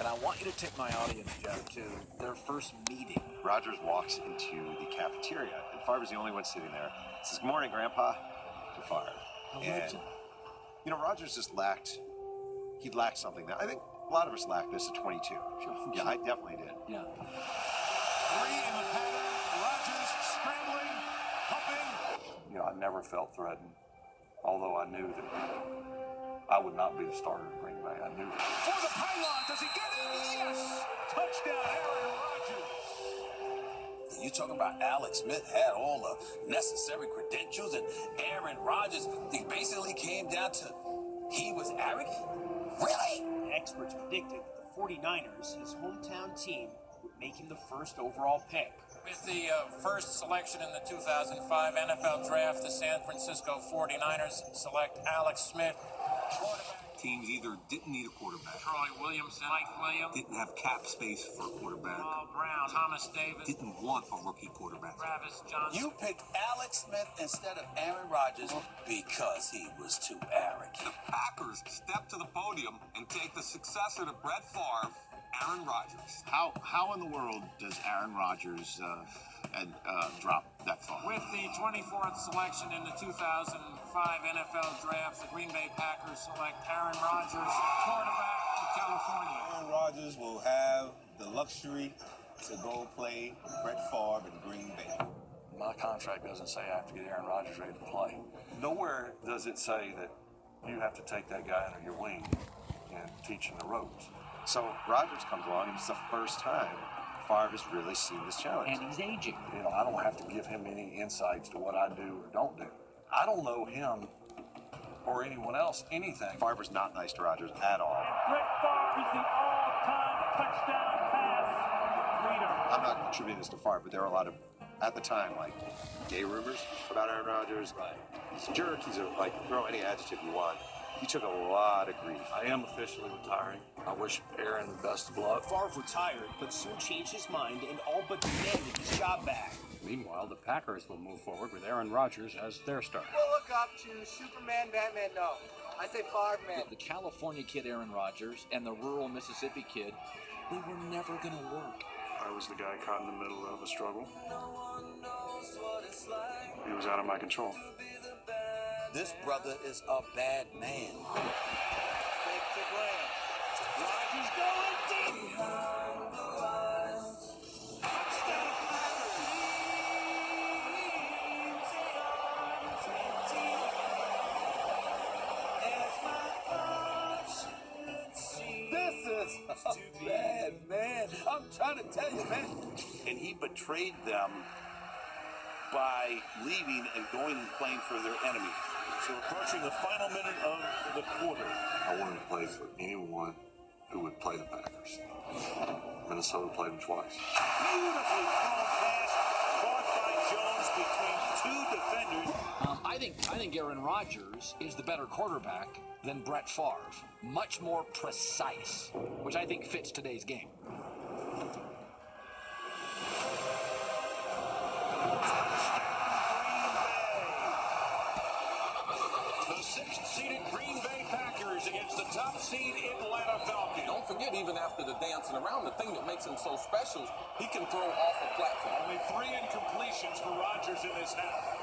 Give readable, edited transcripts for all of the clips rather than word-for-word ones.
And I want you to take my audience, Jeff, to their first meeting. Rodgers walks into the cafeteria, and Favre's the only one sitting there. He says, "Good morning, Grandpa," to Favre. And, you know, Rodgers just lacked something. That I think a lot of us lack this at 22. Sure. Yeah, I definitely did. Yeah. Three in the pattern. Rodgers scrambling, pumping. You know, I never felt threatened, although I knew that I would not be the starter in Green Bay. I knew it. For the pylon, does he get it? Yes! Touchdown, Aaron Rodgers. You talking about Alex Smith had all the necessary credentials, and Aaron Rodgers, he basically came down to he was arrogant? Really? Experts predicted that the 49ers, his hometown team, would make him the first overall pick. With the first selection in the 2005 NFL Draft, the San Francisco 49ers select Alex Smith, quarterback. Teams either didn't need a quarterback, Troy Williamson, Mike Williams, didn't have cap space for a quarterback, Paul Brown, Thomas Davis, didn't want a rookie quarterback. Travis Johnson. You picked Alex Smith instead of Aaron Rodgers because he was too arrogant. The Packers step to the podium and take the successor to Brett Favre, Aaron Rodgers. How in the world does Aaron Rodgers drop that far? With the 24th selection in the 2005 NFL Draft, the Green Bay Packers select Aaron Rodgers, quarterback to California. Aaron Rodgers will have the luxury to go play Brett Favre in Green Bay. My contract doesn't say I have to get Aaron Rodgers ready to play. Nowhere does it say that you have to take that guy under your wing and teach him the ropes. So Rodgers comes along, and it's the first time Favre has really seen this challenge. And he's aging. You know, I don't have to give him any insights to what I do or don't do. I don't know him or anyone else anything. Favre's not nice to Rodgers at all. Brett Favre is the all-time touchdown pass leader. I'm not attributing this to Favre, but there are a lot of, at the time, like, gay rumors about Aaron Rodgers. Right. He's a jerk. He's throw any adjective you want. He took a lot of grief. I am officially retiring. I wish Aaron the best of luck. Favre retired, but soon changed his mind and all but demanded his job back. Meanwhile, the Packers will move forward with Aaron Rodgers as their starter. We'll look up to Superman, Batman, no. I say Favre, man. The California kid Aaron Rodgers and the rural Mississippi kid, they were never going to work. I was the guy caught in the middle of a struggle. He was out of my control. This brother is a bad man. Fake to Graham. Rodgers going deep. Touchdown, This is a bad man. I'm trying to tell you, man. And he betrayed them by leaving and going and playing for their enemy. So approaching the final minute of the quarter. I wanted to play for anyone who would play the Packers. Minnesota played them twice. beautifully thrown pass caught by Jones between two defenders. I think Aaron Rodgers is the better quarterback than Brett Favre. Much more precise, which I think fits today's game. The sixth-seeded Green Bay Packers against the top-seed Atlanta Falcons. Don't forget, even after the dancing around, the thing that makes him so special, he can throw off a platform. Only 3 incompletions for Rodgers in this half.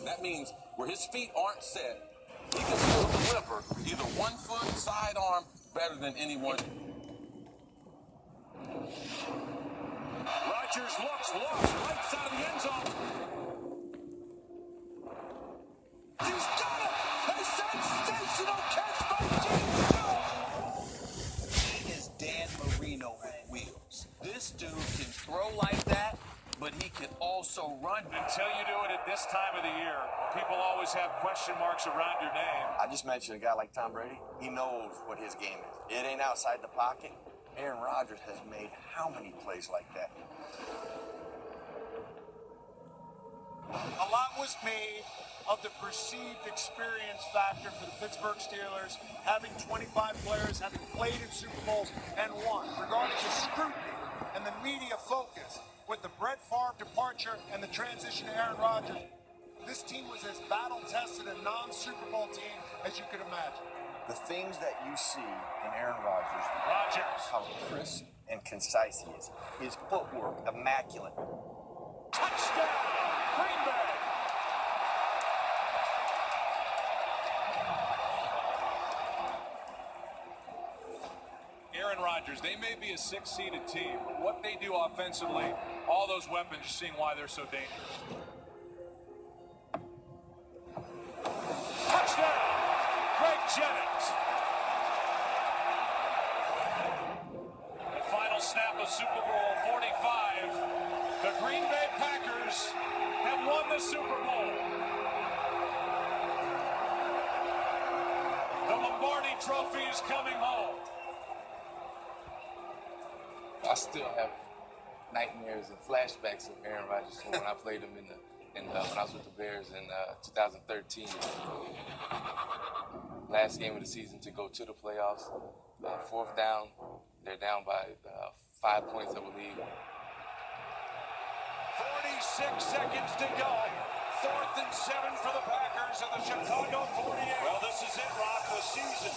That means where his feet aren't set, he can still deliver either one foot, sidearm, better than anyone. Rodgers looks lost, right side of the end zone. He's got it! A sensational catch by G.O.A.T. He is Dan Marino with wheels. This dude can throw like that, but he can also run. Until you do it at this time of the year, people always have question marks around your name. I just mentioned a guy like Tom Brady. He knows what his game is. It ain't outside the pocket. Aaron Rodgers has made how many plays like that? A lot was made of the perceived experience factor for the Pittsburgh Steelers, having 25 players, having played in Super Bowls and won, regarding the scrutiny and the media focus with the Brett Favre departure and the transition to Aaron Rodgers. This team was as battle-tested a non-Super Bowl team as you could imagine. The things that you see in Aaron Rodgers, how crisp and concise he is. His footwork, immaculate. Touchdown, Green Bay. Aaron Rodgers, they may be a six-seeded team, but what they do offensively, all those weapons, you're seeing why they're so dangerous. Touchdown, Greg Jennings. The final snap of Super Bowl 45. The Green Bay Packers have won the Super Bowl. The Lombardi Trophy is coming home. I still have nightmares and flashbacks of Aaron Rodgers from when I played him when I was with the Bears in 2013. Last game of the season to go to the playoffs. Fourth down, they're down by 5 points, I believe. 46 seconds to go. 4th and 7 for the Packers of the Chicago 48. Well, this is it, Rock, the season.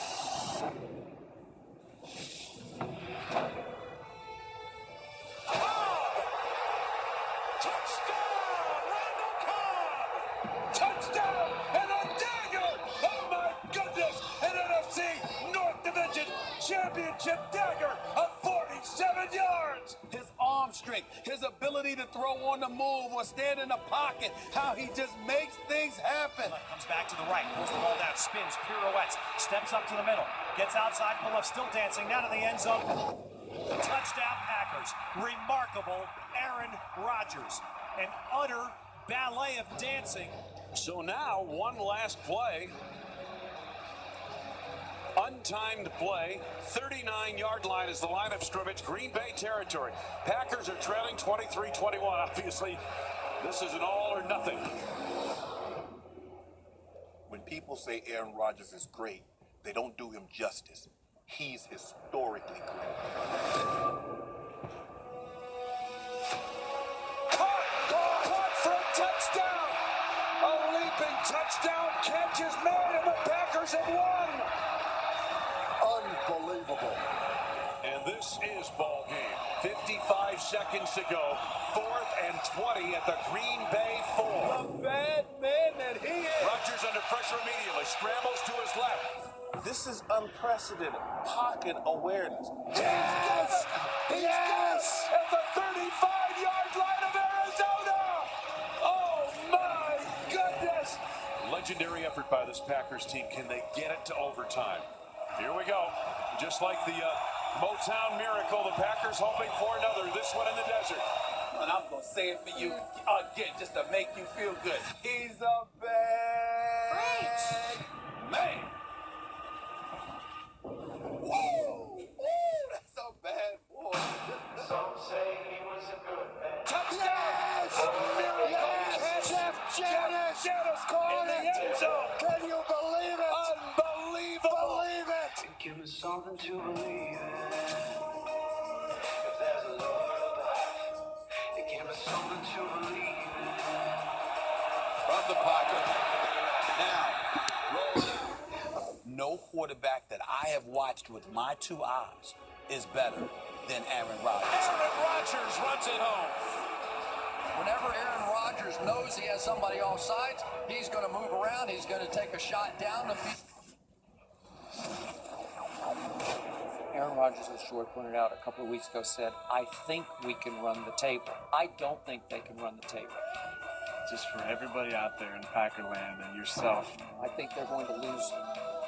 Touchdown and a dagger! Oh my goodness! An NFC North Division Championship dagger of 47 yards! His arm strength, his ability to throw on the move or stand in the pocket, how he just makes things happen. Comes back to the right, pulls the ball down, spins, pirouettes, steps up to the middle, gets outside to the left, still dancing, now to the end zone. Touchdown Packers. Remarkable Aaron Rodgers. An utter ballet of dancing. So now, one last play. Untimed play. 39-yard line is the line of scrimmage. Green Bay territory. Packers are trailing 23-21. Obviously, this is an all or nothing. When people say Aaron Rodgers is great, they don't do him justice. He's historically great. Caught for a touchdown! A leaping touchdown catch is made and the Packers have won! Unbelievable. And this is ball game. 55 seconds to go. 4th and 20 at the Green Bay 4. The bad man that he is. Rodgers under pressure immediately. Scrambles to his left. This is unprecedented pocket awareness. Yes! Yes! At the 35-yard line of Arizona! Oh my goodness! Legendary effort by this Packers team. Can they get it to overtime? Here we go. Just like the Motown Miracle, the Packers hoping for another. This one in the desert. And I'm going to say it for you again just to make you feel good. He's a bad man. Woo! That's a bad boy. Some say he was a good man. Touchdown! Miracle catch! Jeff Janis caught in the end zone. Can you believe it? Unbelievable! Believe it! Give me something to believe in. If there's a Lord above, give me something to believe in. From the pocket. Now, roll. No quarterback that I have watched with my two eyes is better than Aaron Rodgers. Aaron Rodgers runs it home. Whenever Aaron Rodgers knows he has somebody off sides, he's going to move around. He's going to take a shot down the field. Aaron Rodgers, as Short pointed out a couple of weeks ago, said, I think we can run the table. I don't think they can run the table. Just for everybody out there in Packerland and yourself. I think they're going to lose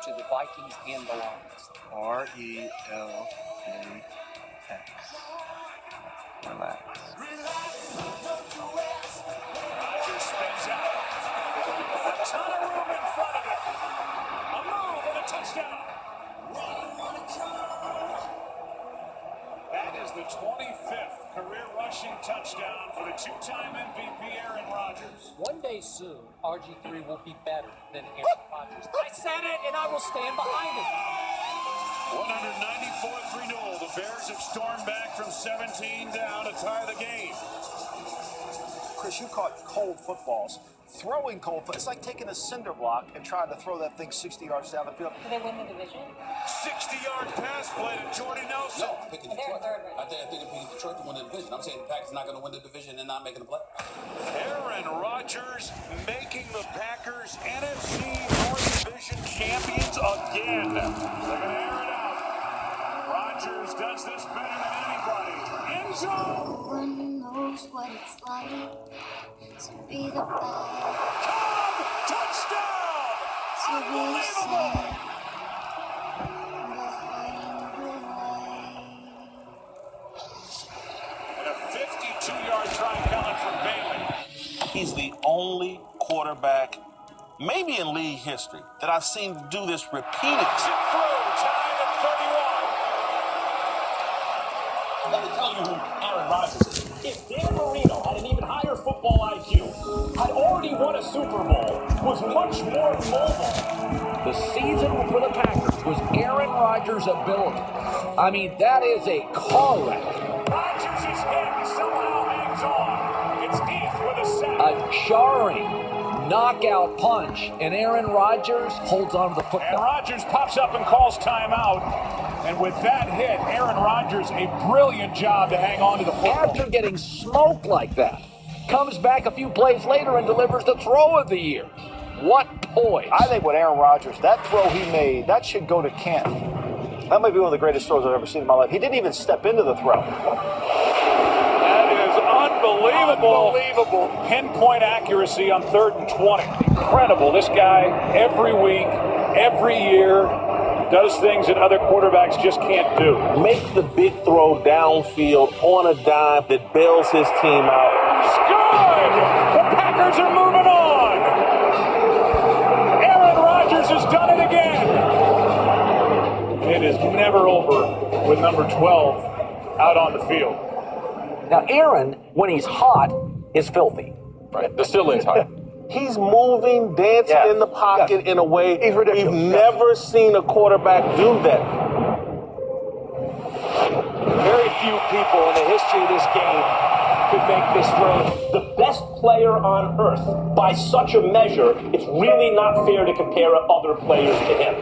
to the Vikings and the Lions. RELAX. Relax. Rodgers spins out. A ton of room in front of him. A move and a touchdown. That is the 25th career rushing touchdown for the two-time MVP Aaron Rodgers. One day soon, RG3 will be better than Aaron Rodgers. I said it, and I will stand behind it. 194th renewal. The Bears have stormed back from 17 down to tie the game. Chris, you caught cold footballs. Throwing cold footballs, it's like taking a cinder block and trying to throw that thing 60 yards down the field. Do they win the division? 60-yard pass play to Jordy Nelson. No, I'm picking Detroit. I think I'm picking Detroit to win the division. I'm saying the Packers not going to win the division and not making the play. Aaron Rodgers making the Packers NFC North Division champions again. They're going to air it out. Rodgers does this better than anybody. End zone. No one knows what it's like to be the bad. Touchdown! To be Unbelievable! sad behind the light. And a 52-yard try coming from Bailey. He's the only quarterback, maybe in league history, that I've seen do this repeatedly. Tied at 31. Let me tell you who Aaron Rodgers is. If Dan Marino had an even higher football IQ, had already won a Super Bowl, was much more mobile. The season for the Packers was Aaron Rodgers' ability. I mean, that is a car wreck. Rodgers is hit, somehow hangs on. It's Heath with a sack. A jarring knockout punch, and Aaron Rodgers holds on to the football. And Rodgers pops up and calls timeout. And with that hit, Aaron Rodgers, a brilliant job to hang on to the football. After getting smoked like that, comes back a few plays later and delivers the throw of the year. What poise. I think with Aaron Rodgers, that throw he made, that should go to Kent. That might be one of the greatest throws I've ever seen in my life. He didn't even step into the throw. That is unbelievable. Unbelievable. Pinpoint accuracy on 3rd and 20. Incredible. This guy, every week, every year, does things that other quarterbacks just can't do. Make the big throw downfield on a dime that bails his team out. It's good! The Packers are moving on! Aaron Rodgers has done it again! It is never over with number 12 out on the field. Now, Aaron, when he's hot, is filthy. Right. The still is hot. He's moving, dancing in the pocket in a way we've never seen a quarterback do that. Very few people in the history of this game could make this throw. The best player on earth, by such a measure, it's really not fair to compare other players to him.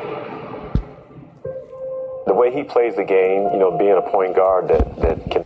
The way he plays the game, being a point guard that can